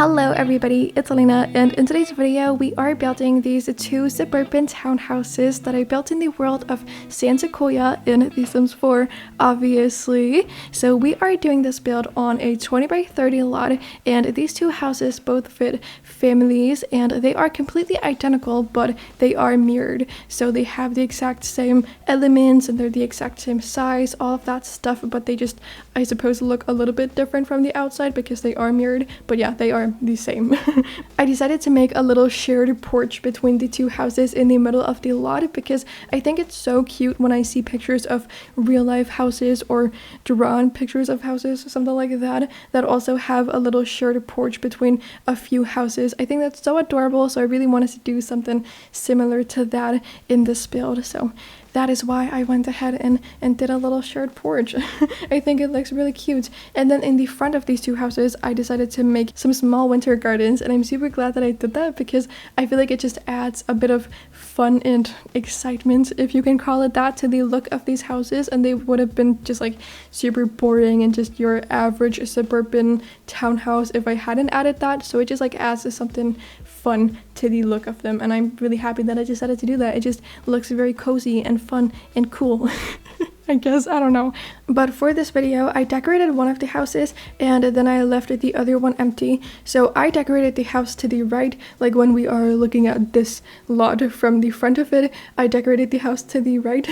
Hello everybody, it's Elena, and in today's video we are building these two suburban townhouses that I built in the world of San Sequoia in The Sims 4, obviously. So we are doing this build on a 20 by 30 lot, and these two houses both fit families, and they are completely identical, but they are mirrored. So they have the exact same elements, and they're the exact same size, all of that stuff, but they just, I suppose, look a little bit different from the outside because they are mirrored, but yeah, they are the same. I decided to make a little shared porch between the two houses in the middle of the lot because I think it's so cute when I see pictures of real life houses or drawn pictures of houses, something like that, that also have a little shared porch between a few houses. I think that's so adorable, so I really wanted to do something similar to that in this build. So that is why I went ahead and did a little shared porch. I think it looks really cute. And then in the front of these two houses, I decided to make some small winter gardens, and I'm super glad that I did that because I feel like it just adds a bit of fun and excitement, if you can call it that, to the look of these houses, and they would have been just like super boring and just your average suburban townhouse if I hadn't added that. So it just like adds something fun to the look of them, and I'm really happy that I decided to do that. It just looks very cozy and fun and cool. I guess, I don't know. But for this video, I decorated one of the houses and then I left the other one empty. So I decorated the house to the right, like when we are looking at this lot from the front of it, I decorated the house to the right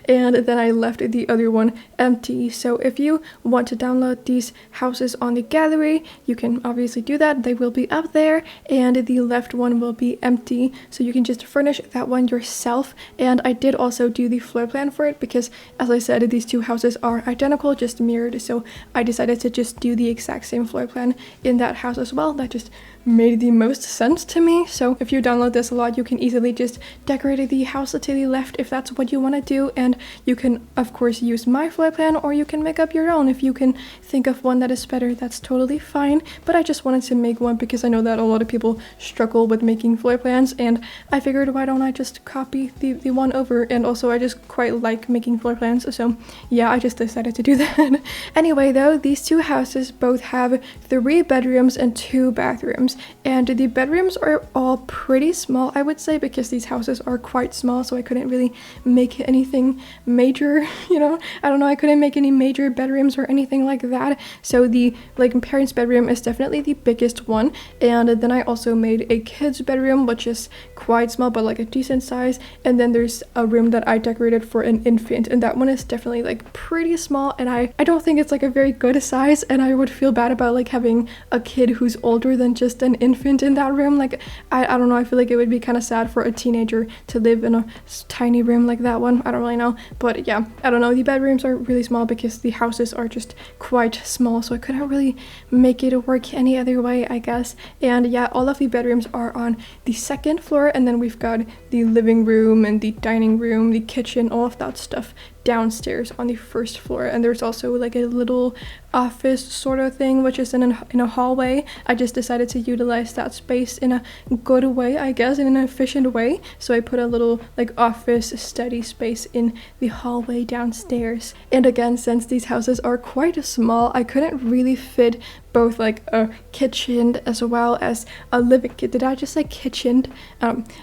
and then I left the other one empty. So if you want to download these houses on the gallery, you can obviously do that. They will be up there, and the left one will be empty. So you can just furnish that one yourself. And I did also do the floor plan for it because, as I said, these two houses are identical, just mirrored, so I decided to just do the exact same floor plan in that house as well. That just made the most sense to me. So if you download this a lot, you can easily just decorate the house to the left if that's what you want to do, and you can of course use my floor plan, or you can make up your own if you can think of one that is better. That's totally fine, but I just wanted to make one because I know that a lot of people struggle with making floor plans, and I figured why don't I just copy the one over, and also I just quite like making floor plans, so yeah, I just decided to do that. Anyway though, these two houses both have 3 bedrooms and 2 bathrooms, and the bedrooms are all pretty small, I would say, because these houses are quite small, so I couldn't really make anything major, you know, I don't know, I couldn't make any major bedrooms or anything like that. So the parents' bedroom is definitely the biggest one, and then I also made a kids' bedroom, which is quite small but like a decent size, and then there's a room that I decorated for an infant, and that one is definitely like pretty small, and I don't think it's like a very good size, and I would feel bad about like having a kid who's older than just an infant in that room. Like I don't know, I feel like it would be kind of sad for a teenager to live in a tiny room like that one. I don't really know, but yeah, I don't know, the bedrooms are really small because the houses are just quite small, so I couldn't really make it work any other way, I guess. And yeah, all of the bedrooms are on the 2nd floor, and then we've got the living room and the dining room, the kitchen, all of that stuff downstairs on the 1st floor. And there's also like a little office sort of thing which is in a hallway. I just decided to utilize that space in a good way, I guess, in an efficient way, so I put a little like office study space in the hallway downstairs. And again, since these houses are quite small, I couldn't really fit both like a kitchen as well as a living, did I just say kitchen?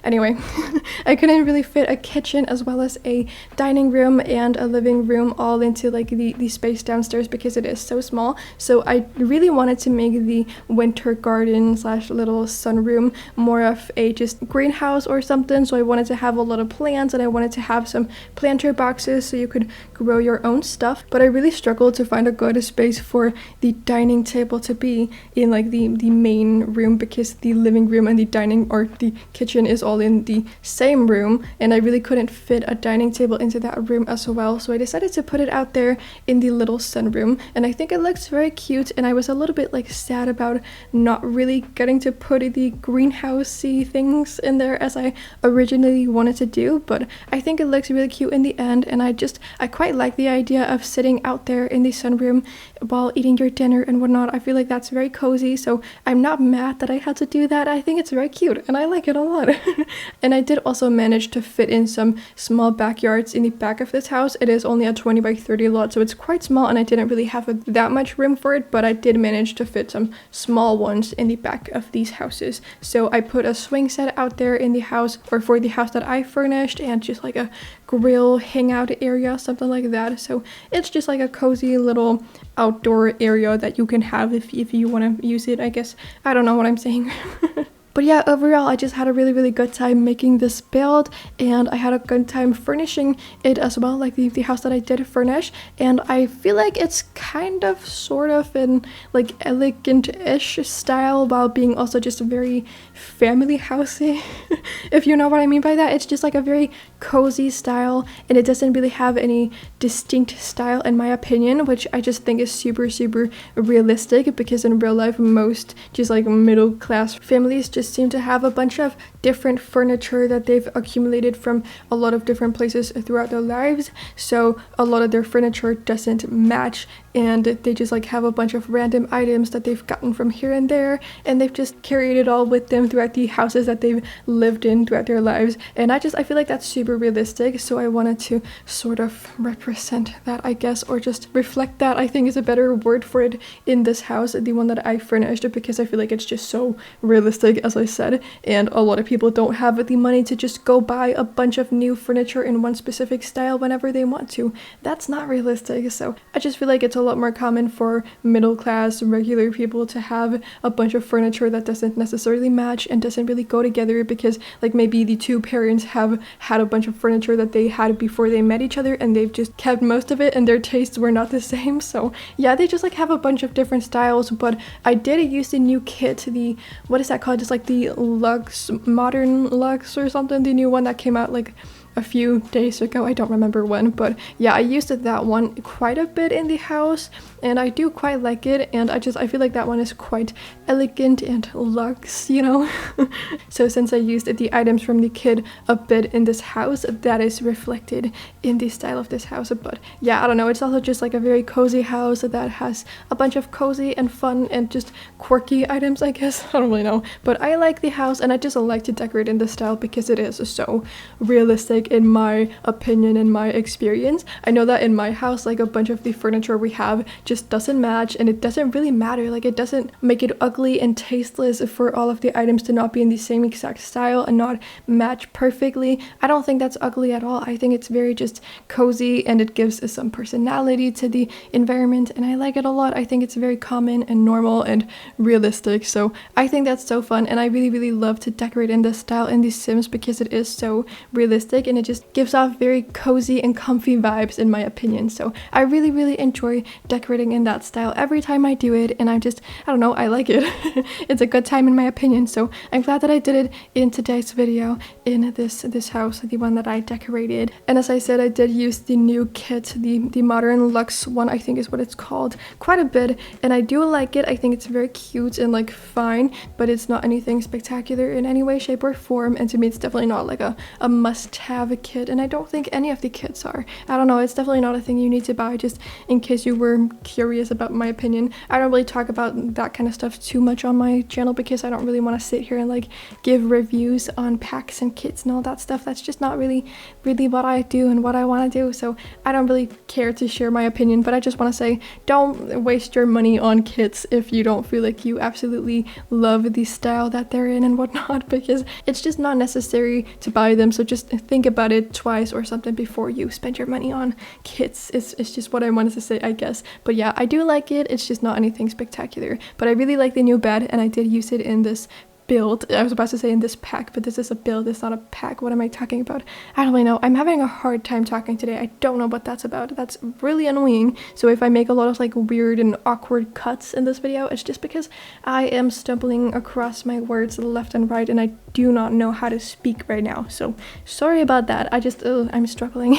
Anyway, I couldn't really fit a kitchen as well as a dining room and a living room all into like the space downstairs because it is so small. So I really wanted to make the winter garden slash little sunroom more of a just greenhouse or something. So I wanted to have a lot of plants, and I wanted to have some planter boxes so you could grow your own stuff. But I really struggled to find a good space for the dining table to be in like the main room, because the living room and the dining or the kitchen is all in the same room, and I really couldn't fit a dining table into that room as well. So I decided to put it out there in the little sunroom, and I think it looks very cute. And I was a little bit like sad about not really getting to put the greenhousey things in there as I originally wanted to do, but I think it looks really cute in the end. And I quite like the idea of sitting out there in the sunroom while eating your dinner and whatnot. I feel like that's very cozy, so I'm not mad that I had to do that. I think it's very cute and I like it a lot. And I did also manage to fit in some small backyards in the back of this house. It is only a 20 by 30 lot, so it's quite small, and I didn't really have that much room for it, but I did manage to fit some small ones in the back of these houses. So I put a swing set out there in the house, or for the house that I furnished, and just like a grill hangout area, something like that. So it's just like a cozy little outdoor area that you can have if you want to use it, I guess. I don't know what I'm saying. But yeah, overall, I just had a really good time making this build, and I had a good time furnishing it as well, like the house that I did furnish. And I feel like it's kind of sort of in like elegant-ish style while being also just a very family housey, if you know what I mean by that. It's just like a very cozy style, and it doesn't really have any distinct style in my opinion, which I just think is super realistic, because in real life most just like middle class families just seem to have a bunch of different furniture that they've accumulated from a lot of different places throughout their lives. So a lot of their furniture doesn't match, and they just like have a bunch of random items that they've gotten from here and there, and they've just carried it all with them throughout the houses that they've lived in throughout their lives. And I feel like that's super realistic, so I wanted to sort of represent that, I guess, or just reflect that, I think is a better word for it, in this house, the one that I furnished, because I feel like it's just so realistic, as I said. And a lot of people don't have the money to just go buy a bunch of new furniture in one specific style whenever they want to. That's not realistic. So I just feel like it's a lot more common for middle class regular people to have a bunch of furniture that doesn't necessarily match and doesn't really go together, because like maybe the two parents have had a bunch of furniture that they had before they met each other, and they've just kept most of it, and their tastes were not the same. So yeah, they just like have a bunch of different styles. But I did use the new kit, the, what is that called, just like the Lux, Modern Lux or something, the new one that came out like a few days ago. I don't remember when, but yeah, I used that one quite a bit in the house, and I do quite like it. And I feel like that one is quite elegant and luxe, you know. So since I used the items from the kit a bit in this house, that is reflected in the style of this house. But yeah, I don't know, it's also just like a very cozy house that has a bunch of cozy and fun and just quirky items, I guess. I don't really know, but I like the house, and I just like to decorate in this style because it is so realistic in my opinion, in my experience. I know that in my house, like a bunch of the furniture we have just doesn't match, and it doesn't really matter. Like it doesn't make it ugly and tasteless for all of the items to not be in the same exact style and not match perfectly. I don't think that's ugly at all. I think it's very just cozy, and it gives some personality to the environment, and I like it a lot. I think it's very common and normal and realistic. So I think that's so fun, and I really love to decorate in this style in The Sims because it is so realistic, and it just gives off very cozy and comfy vibes in my opinion. So I really enjoy decorating in that style every time I do it, and I don't know, I like it. It's a good time in my opinion. So I'm glad that I did it in today's video in this house, the one that I decorated. And as I said, I did use the new kit, the Modern Luxe one, I think is what it's called, quite a bit, and I do like it. I think it's very cute and like fine, but it's not anything spectacular in any way, shape or form, and to me it's definitely not like a must-have a kit, and I don't think any of the kits are. I don't know, it's definitely not a thing you need to buy, just in case you were curious about my opinion. I don't really talk about that kind of stuff too much on my channel because I don't really want to sit here and like give reviews on packs and kits and all that stuff. That's just not really what I do and what I want to do, so I don't really care to share my opinion. But I just want to say, don't waste your money on kits if you don't feel like you absolutely love the style that they're in and whatnot, because it's just not necessary to buy them. So just think about it twice or something before you spend your money on kits. It's just what I wanted to say, I guess. But yeah, I do like it. It's just not anything spectacular, but I really like the new bed, and I did use it in this build. I was about to say in this pack, but this is a build, it's not a pack. What am I talking about? I don't really know. I'm having a hard time talking today. I don't know what that's about. That's really annoying. So if I make a lot of like weird and awkward cuts in this video, it's just because I am stumbling across my words left and right, and I do not know how to speak right now. So sorry about that. I'm struggling.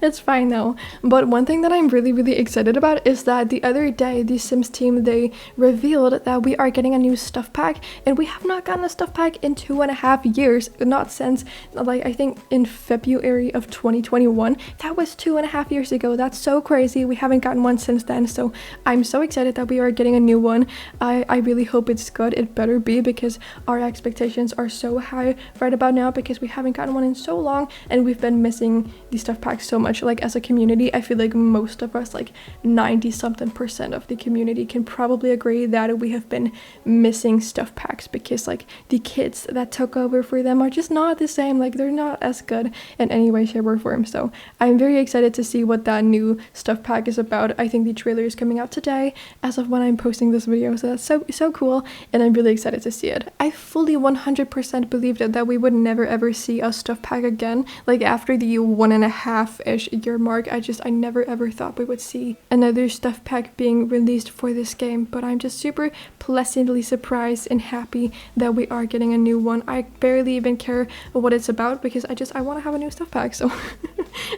It's fine though. But one thing that I'm really excited about is that the other day the Sims team, they revealed that we are getting a new stuff pack, and we have not gotten a stuff pack in 2.5 years. Not since like I think in February of 2021. That was 2.5 years ago. That's so crazy. We haven't gotten one since then, so I'm so excited that we are getting a new one. I really hope it's good. It better be, because our expectations are so high right about now, because we haven't gotten one in so long, and we've been missing the stuff pack pack so much. Like as a community, I feel like most of us, like 90 something percent of the community, can probably agree that we have been missing stuff packs, because like the kids that took over for them are just not the same. Like they're not as good in any way, shape, or form. So I'm very excited to see what that new stuff pack is about. I think the trailer is coming out today as of when I'm posting this video, so that's so cool, and I'm really excited to see it. I fully 100% believed that we would never ever see a stuff pack again. Like after the 1.5-ish year mark, I never ever thought we would see another stuff pack being released for this game, but I'm just super pleasantly surprised and happy that we are getting a new one. I barely even care what it's about, because I want to have a new stuff pack, so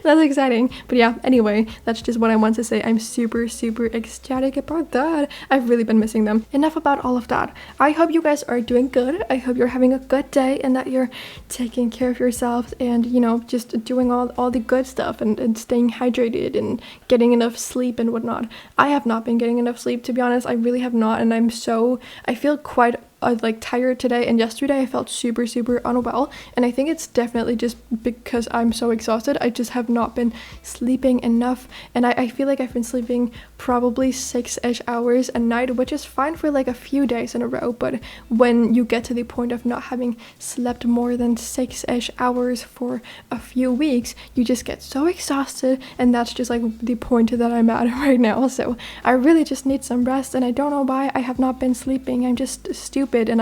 that's exciting. But yeah, anyway, that's just what I want to say. I'm super ecstatic about that. I've really been missing them. Enough about all of that. I hope you guys are doing good. I hope you're having a good day and that you're taking care of yourselves and, you know, just doing all the good stuff and staying hydrated and getting enough sleep and whatnot. I have not been getting enough sleep, to be honest. I really have not, and I feel quite like tired today, and yesterday I felt super unwell, and I think it's definitely just because I'm so exhausted. I just have not been sleeping enough, and I feel like I've been sleeping probably 6-ish hours a night, which is fine for like a few days in a row, but when you get to the point of not having slept more than 6-ish hours for a few weeks, you just get so exhausted, and that's just like the point that I'm at right now. So I really just need some rest, and I don't know why I have not been sleeping. I'm just stupid, and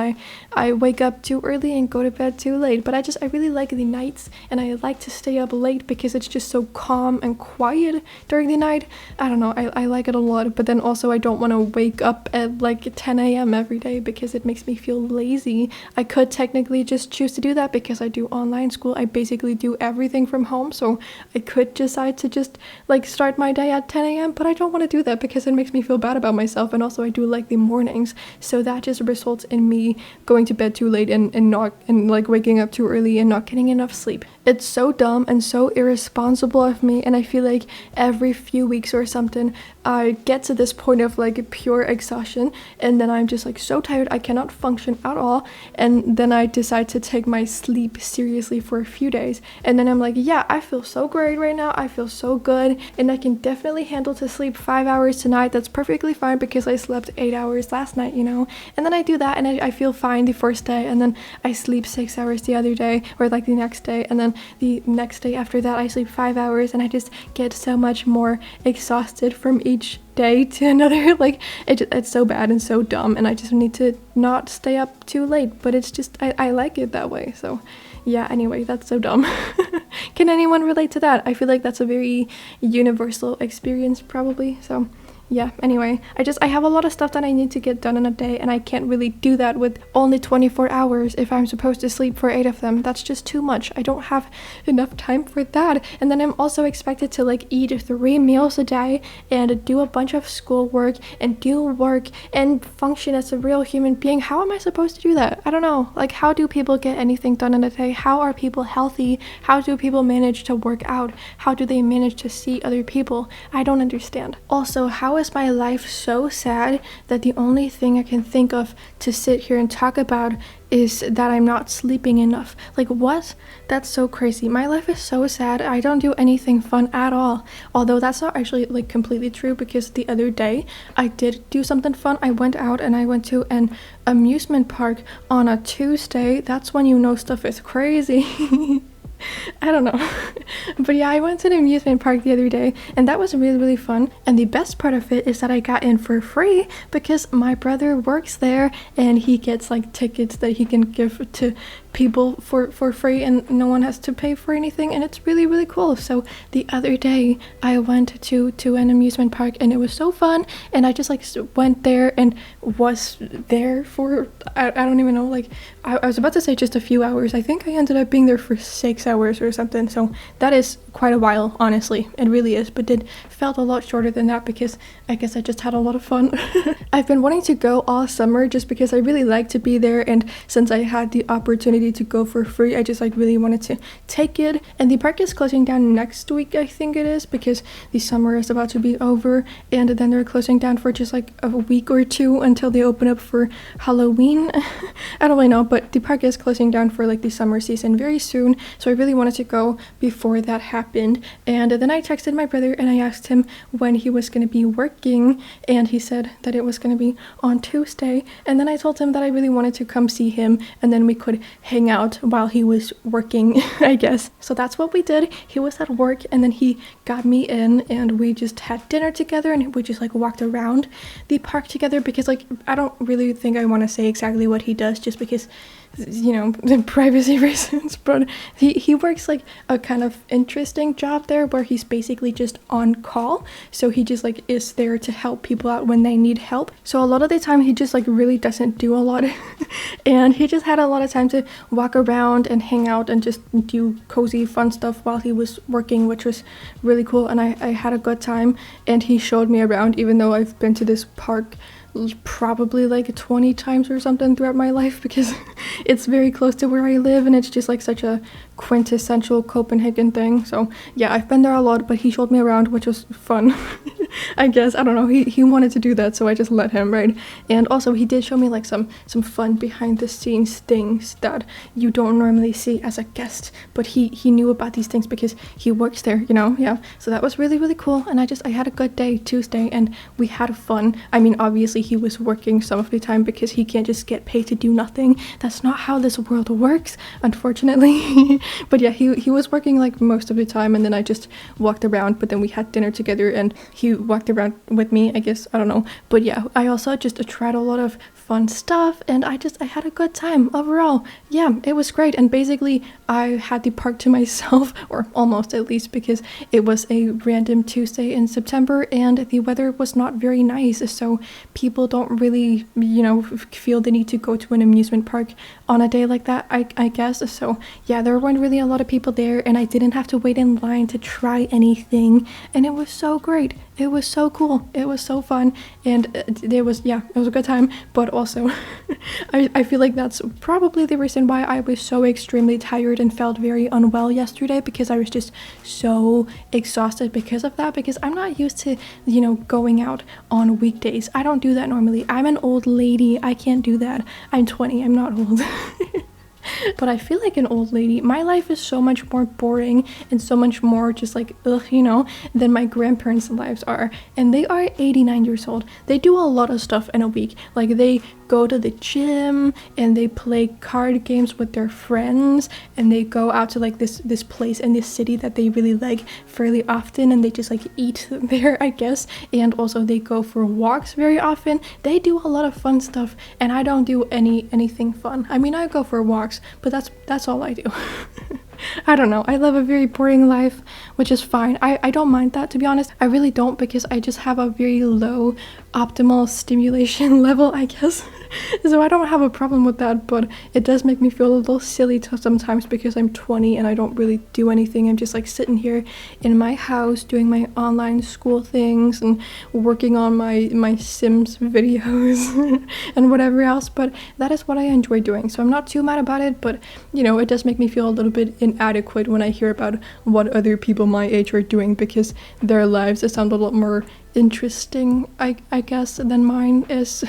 I wake up too early and go to bed too late. But I really like the nights, and I like to stay up late because it's just so calm and quiet during the night. I don't know, I like it a lot, but then also I don't want to wake up at like 10 a.m. every day because it makes me feel lazy. I could technically just choose to do that because I do online school. I basically do everything from home, so I could decide to just like start my day at 10 a.m., but I don't want to do that because it makes me feel bad about myself, and also I do like the mornings, so that just results in me going to bed too late and like waking up too early and not getting enough sleep. It's so dumb and so irresponsible of me, and I feel like every few weeks or something I get to this point of like pure exhaustion, and then I'm just like so tired I cannot function at all, and then I decide to take my sleep seriously for a few days, and then I'm like, yeah, I feel so great right now, I feel so good, and I can definitely handle to sleep 5 hours tonight. That's perfectly fine because I slept 8 hours last night, you know. And then I do that and I feel fine the first day, and then I sleep 6 hours the other day, or like the next day, and then the next day after that I sleep 5 hours, and I just get so much more exhausted from each day to another. Like it's so bad and so dumb, and I just need to not stay up too late, but it's just I like it that way. So yeah, anyway, that's so dumb. Can anyone relate to that? I feel like that's a very universal experience probably. So yeah, anyway, I have a lot of stuff that I need to get done in a day, and I can't really do that with only 24 hours if I'm supposed to sleep for 8 of them. That's just too much. I don't have enough time for that. And then I'm also expected to like eat 3 meals a day and do a bunch of schoolwork and do work and function as a real human being. How am I supposed to do that? I don't know. Like, how do people get anything done in a day? How are people healthy? How do people manage to work out? How do they manage to see other people? I don't understand. Also, how is my life so sad that the only thing I can think of to sit here and talk about is that I'm not sleeping enough? Like, what? That's so crazy. My life is so sad. I don't do anything fun at all. Although that's not actually like completely true, because the other day I did do something fun. I went out and I went to an amusement park on a Tuesday. That's when you know stuff is crazy. I don't know. But yeah, I went to an amusement park the other day, and that was really fun. And the best part of it is that I got in for free because my brother works there, and he gets like tickets that he can give to people for free, and no one has to pay for anything, and it's really cool. So the other day I went to an amusement park, and it was so fun, and I just like went there and was there for I don't even know, like I was about to say just a few hours. I think I ended up being there for 6 hours or something, so that is quite a while, honestly. It really is, but it felt a lot shorter than that because I guess I just had a lot of fun. I've been wanting to go all summer just because I really like to be there, and since I had the opportunity to go for free, I just like really wanted to take it. And the park is closing down next week, I think it is, because the summer is about to be over, and then they're closing down for just like a week or two until they open up for Halloween. I don't really know, but the park is closing down for like the summer season very soon, so I really wanted to go before that happened. And then I texted my brother and I asked him when he was going to be working, and he said that it was going to be on Tuesday. And then I told him that I really wanted to come see him, and then we could hang out while he was working, I guess. So that's what we did. He was at work, and then he got me in, and we just had dinner together, and we just like walked around the park together, because like I don't really think I want to say exactly what he does, just because, you know, the privacy reasons. But he works like a kind of interesting job there, where he's basically just on call. So he just like is there to help people out when they need help. So a lot of the time he just like really doesn't do a lot. And he just had a lot of time to walk around and hang out and just do cozy fun stuff while he was working, which was really cool. And I had a good time, and he showed me around, even though I've been to this park probably like 20 times or something throughout my life, because it's very close to where I live, and it's just like such a quintessential Copenhagen thing. So yeah, I've been there a lot, but he showed me around, which was fun. I guess, I don't know, he wanted to do that, so I just let him, right? And also he did show me like some fun behind the scenes things that you don't normally see as a guest, but he knew about these things because he works there, you know. Yeah, so that was really, really cool. And I had a good day Tuesday, and we had fun. I mean, obviously he was working some of the time because he can't just get paid to do nothing. That's not how this world works, unfortunately. But yeah, he was working like most of the time, and then I just walked around. But then we had dinner together, and he walked around with me, I guess, I don't know. But yeah, I also just tried a lot of fun stuff, and I had a good time overall. Yeah, it was great. And basically I had the park to myself, or almost, at least, because it was a random Tuesday in September and the weather was not very nice, so people don't really, you know, feel the need to go to an amusement park on a day like that, I guess. So yeah, there weren't really a lot of people there, and I didn't have to wait in line to try anything, and it was so great. It was so cool. It was so fun, and it was a good time. But also I feel like that's probably the reason why I was so extremely tired and felt very unwell yesterday, because I was just so exhausted because of that, because I'm not used to, you know, going out on weekdays. I don't do that normally. I'm an old lady. I can't do that. I'm 20. I'm not old. But I feel like an old lady. My life is so much more boring and so much more just like, ugh, you know, than my grandparents' lives are. And they are 89 years old. They do a lot of stuff in a week. Like, they go to the gym, and they play card games with their friends, and they go out to like this place in this city that they really like fairly often, and they just like eat there, I guess. And also they go for walks very often. They do a lot of fun stuff, and I don't do anything fun. I mean, I go for walks, but that's all I do. I don't know. I live a very boring life, which is fine. I don't mind that, to be honest. I really don't, because I just have a very low optimal stimulation level, I guess. So I don't have a problem with that, but it does make me feel a little silly sometimes, because I'm 20 and I don't really do anything. I'm just like sitting here in my house doing my online school things and working on my Sims videos and whatever else. But that is what I enjoy doing, so I'm not too mad about it. But you know, it does make me feel a little bit inadequate when I hear about what other people my age are doing, because their lives sound a lot more interesting, I guess, than mine is.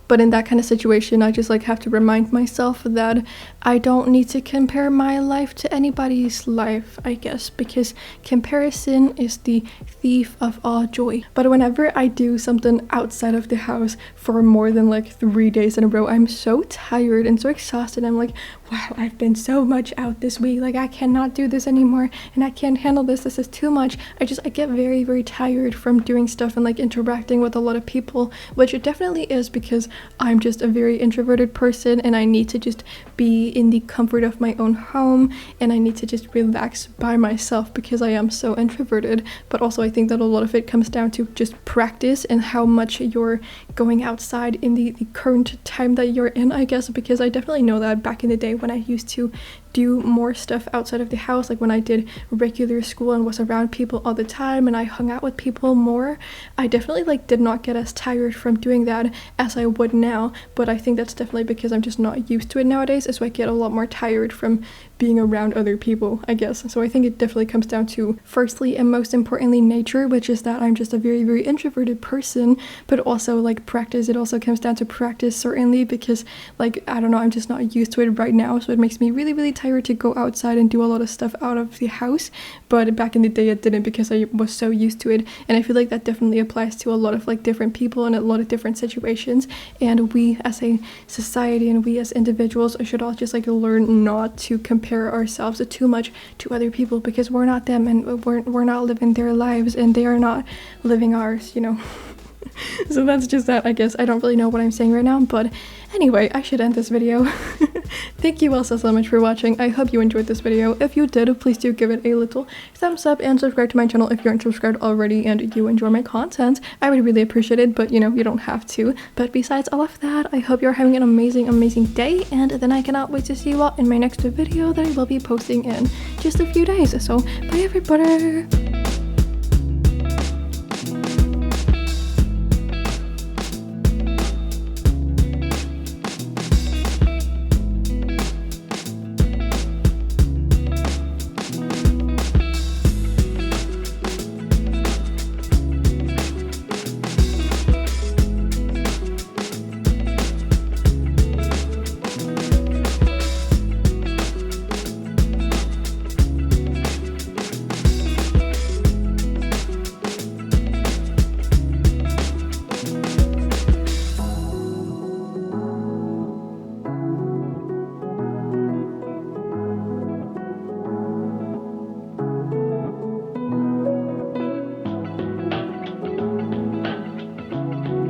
But in that kind of situation, I just like have to remind myself that I don't need to compare my life to anybody's life, I guess, because comparison is the thief of all joy. But whenever I do something outside of the house for more than like 3 days in a row, I'm so tired and so exhausted. I'm like, wow, I've been so much out this week. Like, I cannot do this anymore, and I can't handle this. This is too much. I get very, very tired from doing stuff and like interacting with a lot of people, which it definitely is, because I'm just a very introverted person, and I need to just be in the comfort of my own home, and I need to just relax by myself because I am so introverted. But also I think that a lot of it comes down to just practice and how much you're going outside in the current time that you're in, I guess, because I definitely know that back in the day when I used to do more stuff outside of the house, like when I did regular school and was around people all the time and I hung out with people more, I definitely like did not get as tired from doing that as I would now. But I think that's definitely because I'm just not used to it nowadays, so I get a lot more tired from being around other people, I guess. So I think it definitely comes down to, firstly and most importantly, nature, which is that I'm just a very, very introverted person, but also like practice. It also comes down to practice, certainly, because like, I don't know, I'm just not used to it right now. So it makes me really, really tired to go outside and do a lot of stuff out of the house. But back in the day, it didn't, because I was so used to it. And I feel like that definitely applies to a lot of like different people and a lot of different situations. And we as a society and we as individuals should all just like learn not to compare ourselves too much to other people, because we're not them, and we're not living their lives, and they are not living ours, you know. So that's just that, I guess. I don't really know what I'm saying right now, but anyway, I should end this video. Thank you all so much for watching. I hope you enjoyed this video. If you did, please do give it a little thumbs up and subscribe to my channel if you aren't subscribed already and you enjoy my content. I would really appreciate it, but you know, you don't have to. But besides all of that, I hope you're having an amazing, amazing day, and then I cannot wait to see you all in my next video that I will be posting in just a few days. So bye everybody!